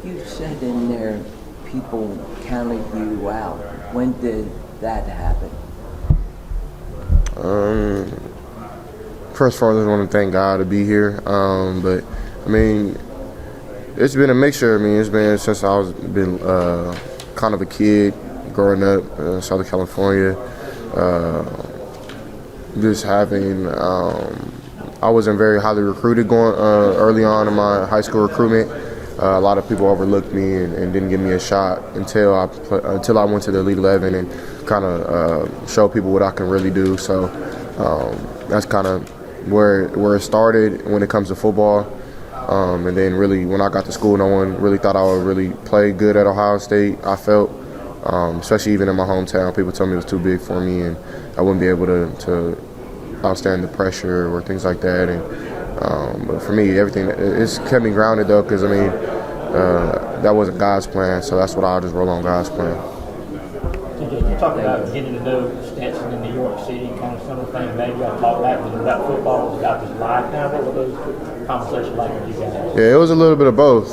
You said in there people counted you out. When did that happen? First of all, I just want to thank God to be here. But I mean, it's been a mixture. I mean, it's been since I was been kind of a kid growing up in Southern California. Just having, I wasn't very highly recruited going early on in my high school recruitment. A lot of people overlooked me and didn't give me a shot until I went to the Elite 11 and kind of showed people what I can really do. So that's kind of where it started when it comes to football. And then really when I got to school, no one really thought I would really play good at Ohio State, I felt. Especially even in my hometown, people told me it was too big for me and I wouldn't be able to outstand the pressure or things like that. And but for me, everything it's kept me grounded though, because I mean that wasn't God's plan, so that's what I'll just roll on God's plan. You talk about getting to know Stetson in New York City, kind of similar thing. Maybe y'all talk back about football, about his life now. What were those conversations like with you guys? Yeah, it was a little bit of both.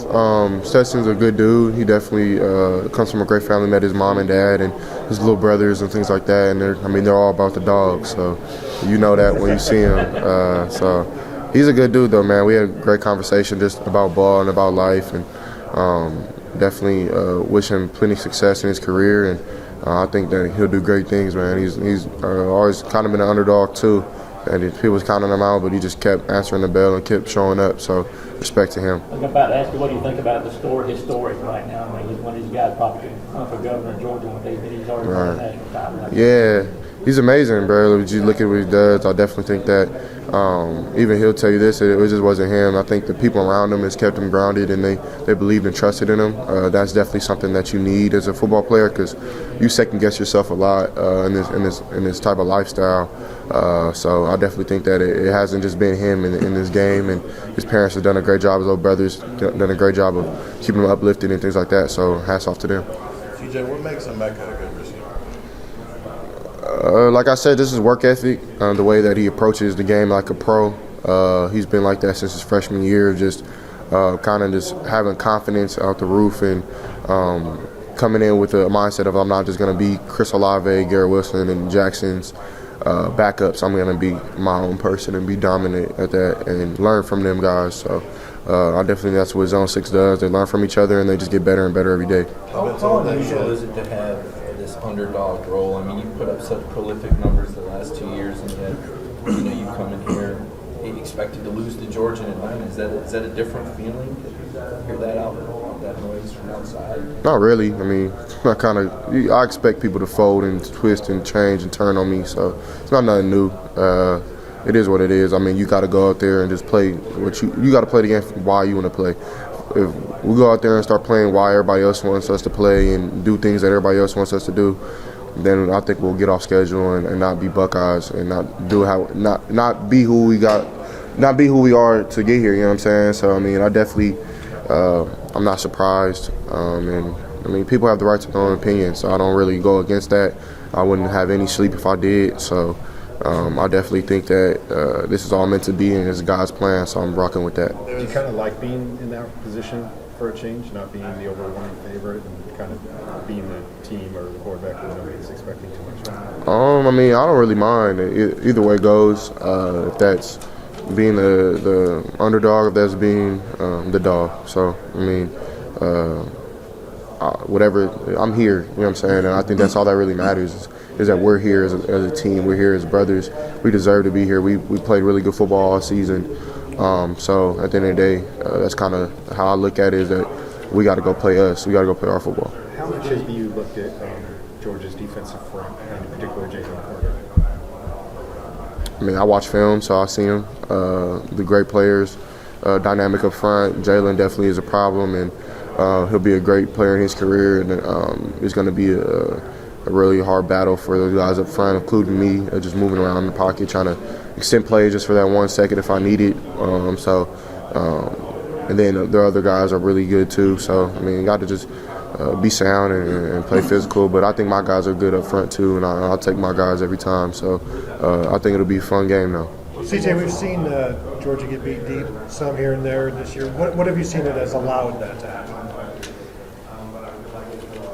Stetson's a good dude. He definitely comes from a great family. Met his mom and dad and his little brothers and things like that. And they're all about the dogs. So you know that when you see him. So he's a good dude though, man. We had a great conversation just about ball and about life, and definitely wish him plenty of success in his career. And I think that he'll do great things, man. He's always kind of been an underdog too, and people was counting him out, but he just kept answering the bell and kept showing up. So respect to him. I'm about to ask you, what do you think about his story right now? I mean, he's one of these guys probably could run for governor of Georgia one day, but he's already won the national title. Yeah, he's amazing, bro. If you look at what he does, I definitely think that even he'll tell you this, it just wasn't him. I think the people around him has kept him grounded, and they believed and trusted in him. That's definitely something that you need as a football player, because you second guess yourself a lot in this type of lifestyle. So I definitely think that it hasn't just been him in this game, and his parents have done a great job. His older brothers done a great job of keeping him uplifted and things like that. So hats off to them. CJ, what makes him Mecca a good receiver? Like I said, this is work ethic, the way that he approaches the game like a pro. He's been like that since his freshman year, just kind of just having confidence out the roof and coming in with a mindset of I'm not just going to be Chris Olave, Garrett Wilson, and Jackson's backups. I'm going to be my own person and be dominant at that and learn from them guys. So I definitely that's what Zone 6 does. They learn from each other and they just get better and better every day. How unusual is it to have this underdog role? I mean, you put up such prolific numbers the last 2 years, and yet you come in here expected to lose to Georgia in Atlanta. Is that a different feeling? Hear that out, that noise from outside? Not really. I mean, I expect people to fold and twist and change and turn on me, so it's not nothing new. It is what it is. I mean, you got to go out there and just play what you got to play the game why you want to play. If we go out there and start playing why everybody else wants us to play and do things that everybody else wants us to do, then I think we'll get off schedule and not be Buckeyes and not be who we are to get here. You know what I'm saying? So I mean, I definitely I'm not surprised. And I mean, people have the right to their own opinion, so I don't really go against that. I wouldn't have any sleep if I did. So I definitely think that this is all meant to be and it's God's plan. So I'm rocking with that. Do you kind of like being in that position for a change, not being the overwhelming favorite and kind of being the team or the quarterback or whatever is expecting too much from you? I mean, I don't really mind. Either way it goes. If that's being the underdog, if that's being the dog. So, I mean, whatever, I'm here, you know what I'm saying? And I think that's all that really matters is that we're here as a team. We're here as brothers. We deserve to be here. We played really good football all season. So at the end of the day, that's kind of how I look at it, is that we got to go play us. We got to go play our football. How much have you looked at Georgia's defensive front, and in particular Jalen Carter? I mean, I watch film, so I see him. The great players, dynamic up front. Jalen definitely is a problem, and he'll be a great player in his career. And it's going to be a really hard battle for those guys up front, including me, just moving around in the pocket, trying to extend plays just for that 1 second if I need it. And then the other guys are really good too. So, I mean, you got to just be sound and play physical. But I think my guys are good up front too, and I'll take my guys every time. So I think it'll be a fun game now. CJ, we've seen Georgia get beat deep some here and there this year. What have you seen that has allowed that to happen?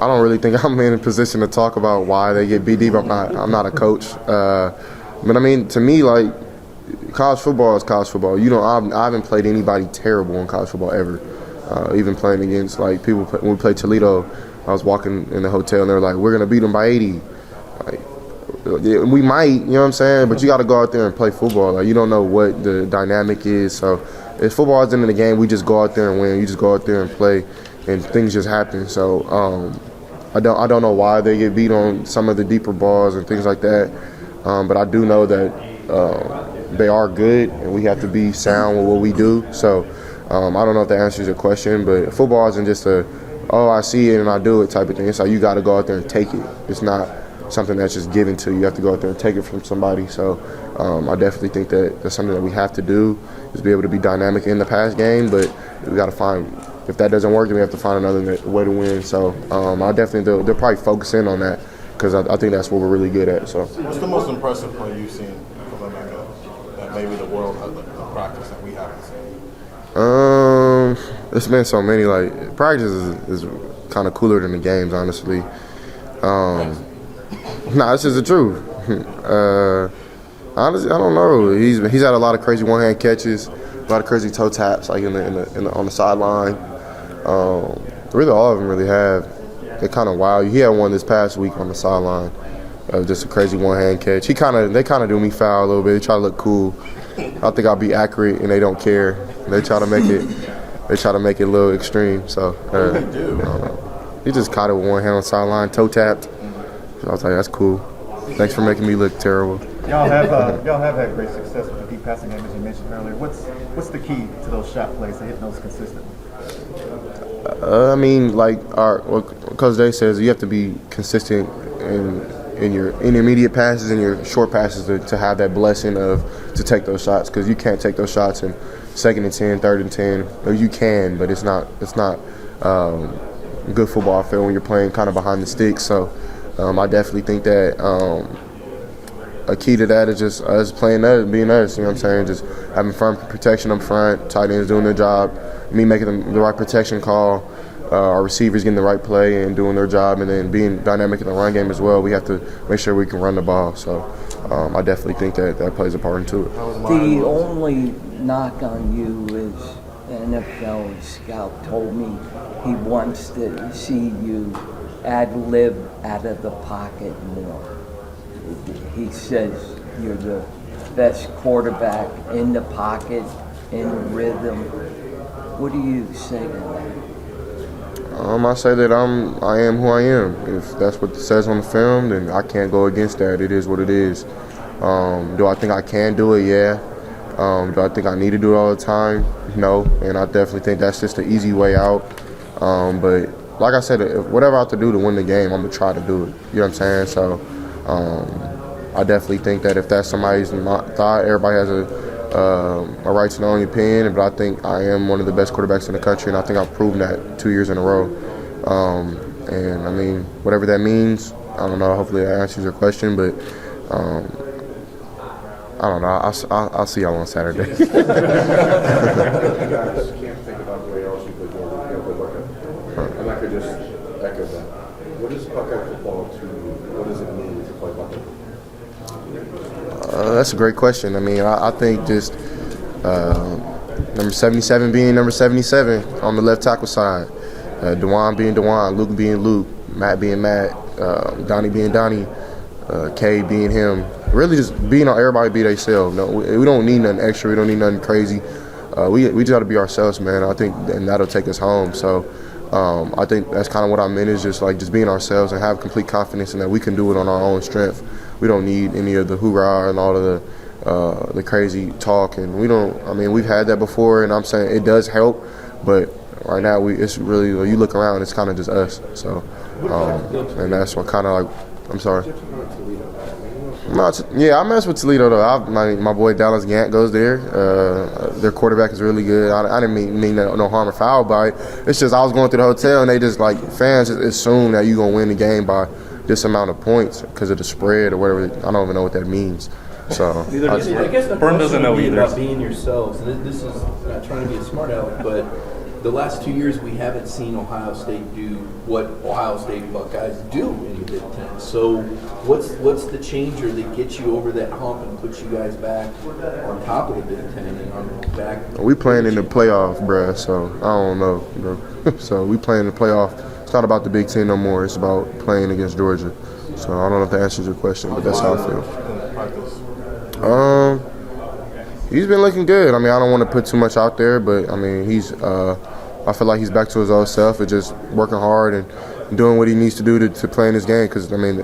I don't really think I'm in a position to talk about why they get beat deep. I'm not a coach. But I mean, to me, like, college football is college football. You know, I haven't played anybody terrible in college football ever. Even playing against, like, people, when we played Toledo, I was walking in the hotel and they were like, we're going to beat them by 80. Like, yeah, we might, you know what I'm saying? But you got to go out there and play football. Like, you don't know what the dynamic is. So if football is in the game, we just go out there and win. You just go out there and play, and things just happen. So I don't know why they get beat on some of the deeper balls and things like that. But I do know that they are good, and we have to be sound with what we do. So I don't know if that answers your question, but football isn't just I see it and I do it type of thing. It's like you got to go out there and take it. It's not something that's just given to you. You have to go out there and take it from somebody. So I definitely think that that's something that we have to do, is be able to be dynamic in the pass game. But we got to find, if that doesn't work, then we have to find another way to win. So I definitely they'll probably focus in on that, because I think that's what we're really good at. So What's the most impressive play you've seen from America that maybe the world, the practice that we haven't seen? It's been so many. Like, practice is kind of cooler than the games, honestly. This is the truth. Honestly, I don't know. He's had a lot of crazy one-hand catches, a lot of crazy toe taps, like on the sideline. Really, all of them really have. They're kind of wild. He had one this past week on the sideline, just a crazy one-hand catch. They kind of do me foul a little bit. They try to look cool. I think I'll be accurate, and they don't care. They try to make it. They try to make it a little extreme. So I don't know. He just caught it with one hand on the sideline, toe tapped. So I was like, that's cool. Thanks for making me look terrible. Y'all have had great success with the deep passing game, as you mentioned earlier. What's the key to those shot plays, to hitting those consistently? I mean, like Coach Day says, you have to be consistent in your intermediate passes and your short passes to have that blessing to take those shots, because you can't take those shots in 2nd and 10, 3rd and 10. Or you can, but it's not good football field when you're playing kind of behind the sticks. So I definitely think that a key to that is just us playing us, being us. You know what I'm saying? Just having firm protection up front, tight ends doing their job, me making the right protection call, our receivers getting the right play and doing their job, and then being dynamic in the run game as well. We have to make sure we can run the ball. So I definitely think that plays a part into it. The only knock on you is an NFL scout told me he wants to see you ad-lib out of the pocket more. He says you're the best quarterback in the pocket, in rhythm. What do you say to that? I say that I am who I am. If that's what it says on the film, then I can't go against that. It is what it is. Do I think I can do it? Yeah. Do I think I need to do it all the time? No. And I definitely think that's just the easy way out. But like I said, if whatever I have to do to win the game, I'm going to try to do it. You know what I'm saying? So I definitely think that if that's somebody's thought, everybody has a right to their own opinion, but I think I am one of the best quarterbacks in the country, and I think I've proven that 2 years in a row. And, I mean, whatever that means, I don't know. Hopefully that answers your question, but I don't know. I'll see y'all on Saturday. You guys can't think about the way else you play Georgia. You play Buckeye. And I could just echo that. What is Buckeye football to you? What does it mean to play Buckeye? That's a great question. I mean, I think just number 77 being number 77 on the left tackle side, DeJuan being DeJuan, Luke being Luke, Matt being Matt, Donnie being Donnie, K being him. Really just being on everybody be themselves. No, we don't need nothing extra. We don't need nothing crazy. We just got to be ourselves, man. I think and that'll take us home. So I think that's kind of what I meant, is just being ourselves and have complete confidence in that we can do it on our own strength. We don't need any of the hoorah and all of the crazy talk. And we don't. I mean, we've had that before, and I'm saying it does help. But right now, it's really, you look around, it's kind of just us. So and that's what kind of I'm sorry. I mess with Toledo though. My boy Dallas Gant goes there. Their quarterback is really good. I didn't mean no harm or foul by it. It's just I was going through the hotel and they just fans just assume that you're gonna win the game by this amount of points because of the spread or whatever. I don't even know what that means. So I guess the question would be about being yourselves. This is not trying to be a smart aleck, but the last 2 years we haven't seen Ohio State do what Ohio State Buckeyes do in the Big Ten. So what's the changer that gets you over that hump and puts you guys back on top of the Big Ten and on back? We playing in the playoff, bruh, so I don't know, bro. So we playing in the playoff. It's not about the Big Ten no more. It's about playing against Georgia. So I don't know if that answers your question, but that's how I feel. He's been looking good. I mean, I don't want to put too much out there, but I mean, I feel like he's back to his old self and just working hard and doing what he needs to do to play in this game. Because I mean,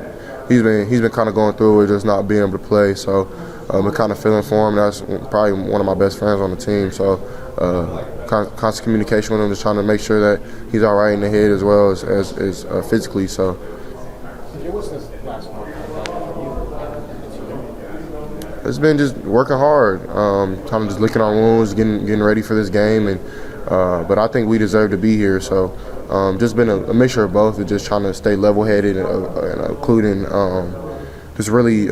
he's been kind of going through it, just not being able to play. So I'm kind of feeling for him. That's probably one of my best friends on the team. So constant communication with him, just trying to make sure that he's all right in the head as well as physically. So. It's been just working hard, kind of just licking our wounds, getting ready for this game, and but I think we deserve to be here. So just been a mixture of both, and just trying to stay level-headed and including just really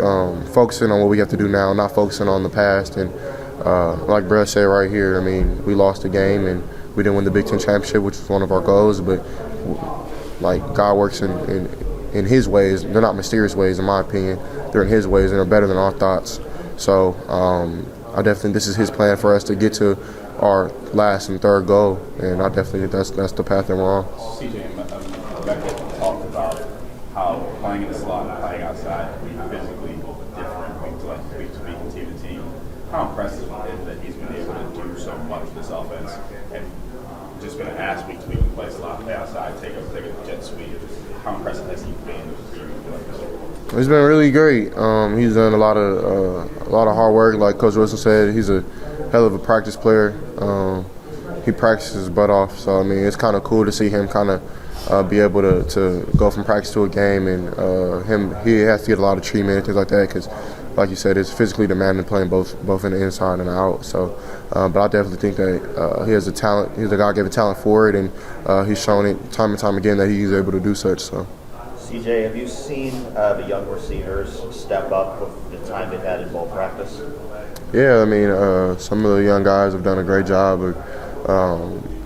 focusing on what we have to do now, not focusing on the past. And like Brett said right here, I mean, we lost the game and we didn't win the Big Ten championship, which was one of our goals. But like God works in His ways. They're not mysterious ways, in my opinion. They're in His ways, and they're better than our thoughts. So I definitely think this is His plan for us to get to our last and third goal, and I definitely think that's the path that we're on. CJ and Becca talked about how playing in the slot and playing outside can be physically different week to week and team to team. How impressive is it that he's been able to do so much with this offense and just been asked week to week to play slot, play outside, take a jet sweep? How impressive has he been for you? He's been really great. He's done a lot of hard work. Like Coach Wilson said, he's a hell of a practice player. He practices his butt off. So I mean, it's kind of cool to see him kind of be able to go from practice to a game, and he has to get a lot of treatment and things like that because, like you said, it's physically demanding playing both in the inside and the out. So, but I definitely think that he has a talent. He's a God-given talent for it, and he's shown it time and time again that he's able to do such. So. CJ, have you seen the young receivers step up with the time they've had in ball practice? Yeah, I mean, some of the young guys have done a great job.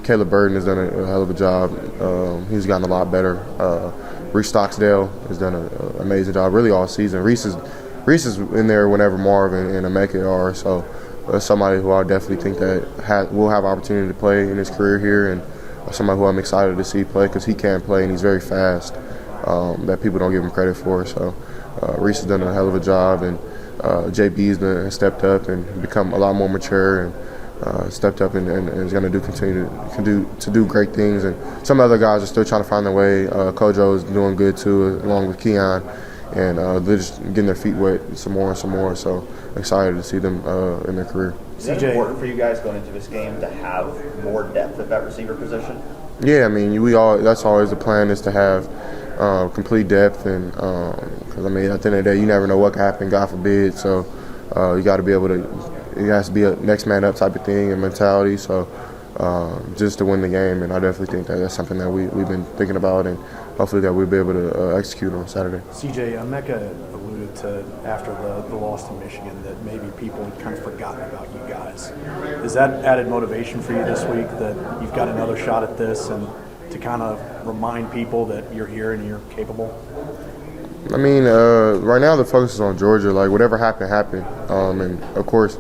Caleb Burden has done a hell of a job. He's gotten a lot better. Reese Stocksdale has done an amazing job really all season. Reese is in there whenever Marvin and Emeka are. So somebody who I definitely think that will have opportunity to play in his career here, and somebody who I'm excited to see play because he can play and he's very fast. That people don't give him credit for. So Reese has done a hell of a job, and JB has stepped up and become a lot more mature and stepped up and is going to continue to do great things. And some other guys are still trying to find their way. Kojo is doing good too, along with Keon, and they're just getting their feet wet some more. So excited to see them in their career. Is it important for you guys going into this game to have more depth at that receiver position? Yeah, I mean, that's always the plan, is to have complete depth, and because I mean, at the end of the day, you never know what can happen, God forbid. So you got to be able to. It has to be a next man up type of thing and mentality. So just to win the game, and I definitely think that that's something that we've been thinking about, and hopefully that we'll be able to execute on Saturday. CJ, Emeka alluded to after the loss to Michigan that maybe people had kind of forgotten about you guys. Is that added motivation for you this week that you've got another shot at this, and to kind of remind people that you're here and you're capable? I mean, right now the focus is on Georgia. Like, whatever happened. And of course,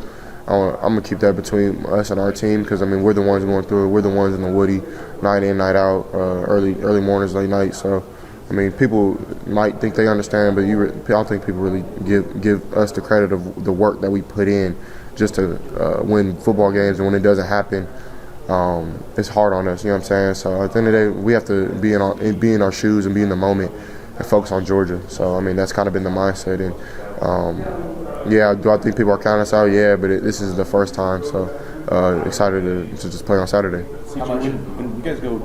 I'm gonna keep that between us and our team because I mean we're the ones going through it. We're the ones in the Woody, night in, night out, early mornings, late nights. So, I mean, people might think they understand, but I don't think people really give us the credit of the work that we put in just to win football games. And when it doesn't happen, it's hard on us. You know what I'm saying? So at the end of the day, we have to be in our shoes and be in the moment and focus on Georgia. So I mean, that's kind of been the mindset. And yeah, do I think people are counting us out? Yeah, but this is the first time. So excited to just play on Saturday. When you guys go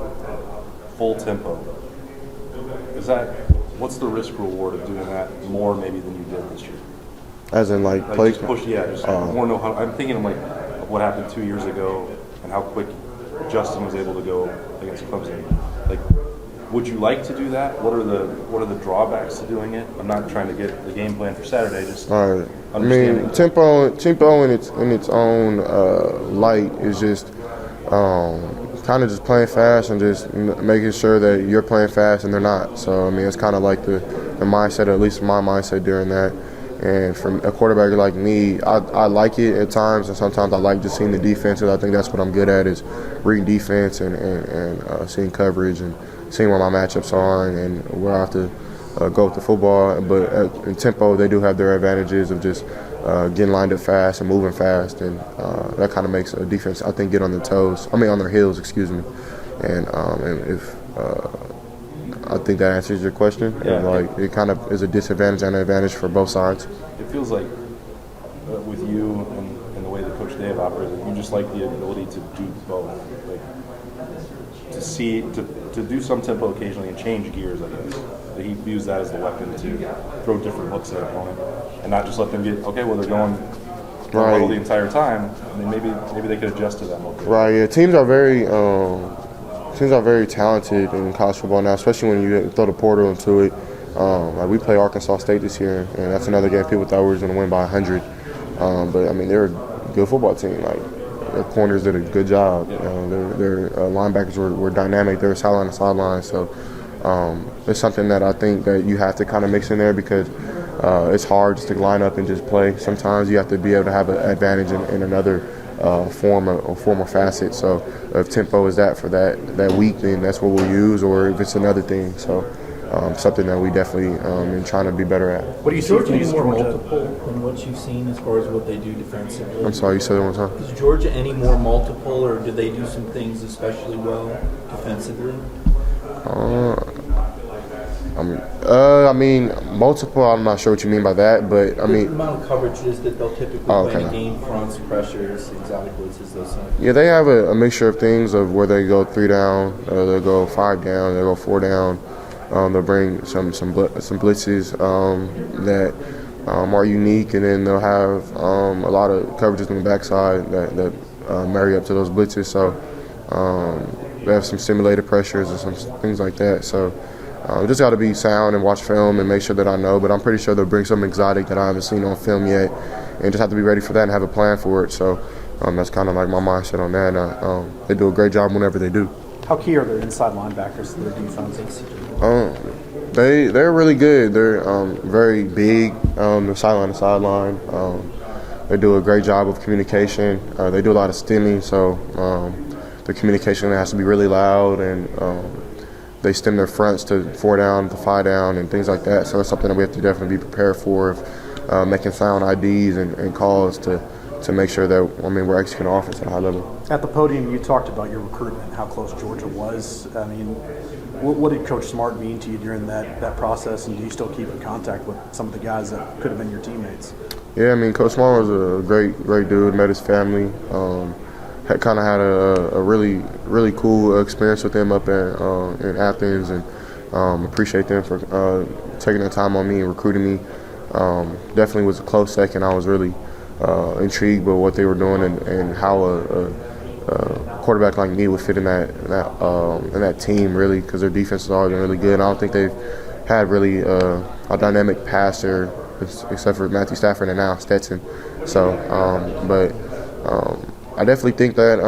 full tempo, what's the risk reward of doing that more maybe than you did this year? As in like play? Just push, yeah. Just more know how. I'm thinking of what happened 2 years ago and how quick Justin was able to go against Clemson. Like, would you like to do that? What are the drawbacks to doing it? I'm not trying to get the game plan for Saturday. Just I mean, tempo in its own light is just kind kind of just playing fast and just making sure that you're playing fast and they're not. So, I mean, it's kind of like the mindset, at least my mindset during that. And from a quarterback like me, I like it at times, and sometimes I like just seeing the defenses. I think that's what I'm good at, is reading defense and seeing coverage and seeing where my matchups are and where I have to go with the football. But in tempo, they do have their advantages of just getting lined up fast and moving fast, and that kind of makes a defense, I think, get on their toes. I mean, on their heels, excuse me. And if I think that answers your question. Yeah. And, like, it kind of is a disadvantage and an advantage for both sides. It feels like with you and the way that Coach Dave operates, you just like the ability to do both, like to do some tempo occasionally and change gears. I guess that he views that as the weapon to throw different hooks at an opponent and not just let them get they're going well the entire time. I mean, maybe they could adjust to that more. Right. Yeah. Teams are very talented in college football now, especially when you throw the portal into it. Like we play Arkansas State this year, and that's another game people thought we were going to win by 100. But I mean, they're a good football team. Like their corners did a good job. Their linebackers were dynamic. They were sideline to sideline. So it's something that I think that you have to kind of mix in there because it's hard just to line up and just play. Sometimes you have to be able to have an advantage in another form or facet. So if tempo is that for that week, then that's what we'll use, or if it's another thing. So something that we definitely been trying to be better at. What do you see any more multiple than what you've seen as far as what they do defensively? I'm sorry, you said it one time. Is Georgia any more multiple, or do they do some things especially well defensively? I mean, multiple, I'm not sure what you mean by that, but I mean... The amount of coverages that they'll typically play in a game, fronts, pressures, exotic blitzes, those things. Yeah, they have a mixture of things of where they go 3 down, they'll go 5 down, they'll go 4 down. They'll bring some blitzes that are unique, and then they'll have a lot of coverages on the backside that marry up to those blitzes. So they have some simulated pressures and some things like that. So just got to be sound and watch film and make sure that I know. But I'm pretty sure they'll bring something exotic that I haven't seen on film yet, and just have to be ready for that and have a plan for it. So that's kind of like my mindset on that. And, they do a great job whenever they do. How key are their inside linebackers to their defense? They're really good. They're very big. They're sideline to sideline. They do a great job of communication. They do a lot of stemming, so the communication has to be really loud, and they stem their fronts to 4 down, to 5 down, and things like that. So that's something that we have to definitely be prepared for, making sound IDs and calls to make sure that we're executing offense at a high level. At the podium, you talked about your recruitment, how close Georgia was. I mean, what did Coach Smart mean to you during that process, and do you still keep in contact with some of the guys that could have been your teammates? Yeah, I mean, Coach Smart was a great dude. Met his family. Had a really cool experience with him up in Athens, and appreciate them for taking their time on me and recruiting me. Definitely was a close second. I was really intrigued by what they were doing and how a quarterback like me would fit in that team, really, because their defense has always been really good. And I don't think they've had really a dynamic passer except for Matthew Stafford and now Stetson. So, I definitely think that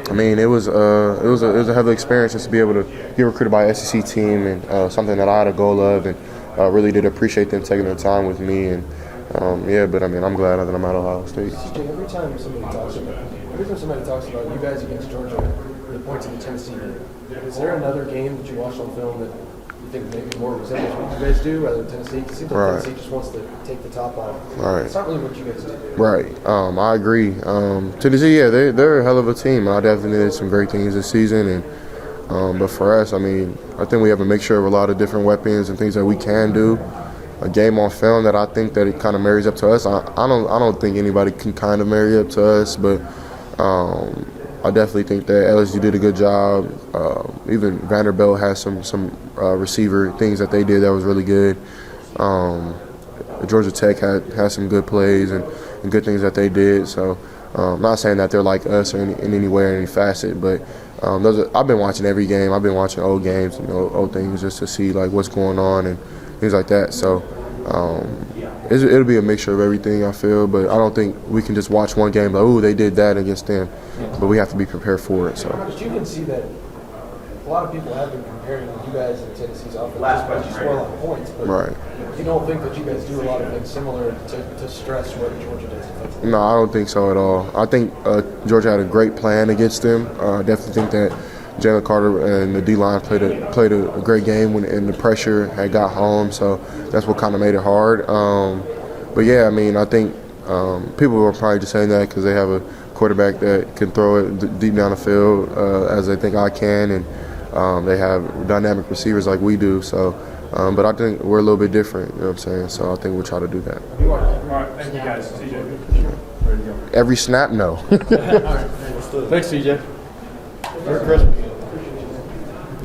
it was a heavy experience just to be able to get recruited by an SEC team, and something that I had a goal of, and really did appreciate them taking their time with me. And but I'm glad that I'm at Ohio State. CJ, every time somebody talks about you guys against Georgia, they point to the Tennessee game. Is there another game that you watched on film that you think maybe more resembles what you guys do rather than Tennessee? It seems like Tennessee just wants to take the top off. Right. It's not really what you guys do. Right. I agree. Tennessee, they're a hell of a team. I definitely did some great things this season, and but for us, I think we have a mixture of a lot of different weapons and things that we can do. A game on film that I think that it kind of marries up to us. I don't think anybody can kind of marry up to us, but I definitely think that LSU did a good job. Even Vanderbilt has some receiver things that they did that was really good. Georgia Tech had some good plays and good things that they did. So I'm not saying that they're like us in any way or any facet, but I've been watching every game. I've been watching old games and old things just to see like what's going on and things like that. So it'll be a mixture of everything, I feel. But I don't think we can just watch one game like, oh, they did that against them. But we have to be prepared for it. So. But you can see that a lot of people have been comparing you guys and Tennessee's offense just because you score a lot of points. But Right. you don't think that you guys do a lot of things similar to stress what Georgia does defensively? No, I don't think so at all. I think Georgia had a great plan against them. I definitely think that Jalen Carter and the D-line played a great game and the pressure had got home, so that's what kind of made it hard. But yeah, I mean, I think people were probably just saying that because they have a quarterback that can throw it deep down the field as they think I can, and they have dynamic receivers like we do. So, but I think we're a little bit different, you know what I'm saying? So I think we'll try to do that. All right, thank you guys. CJ. Every snap, no. Thanks, CJ. Merry Christmas.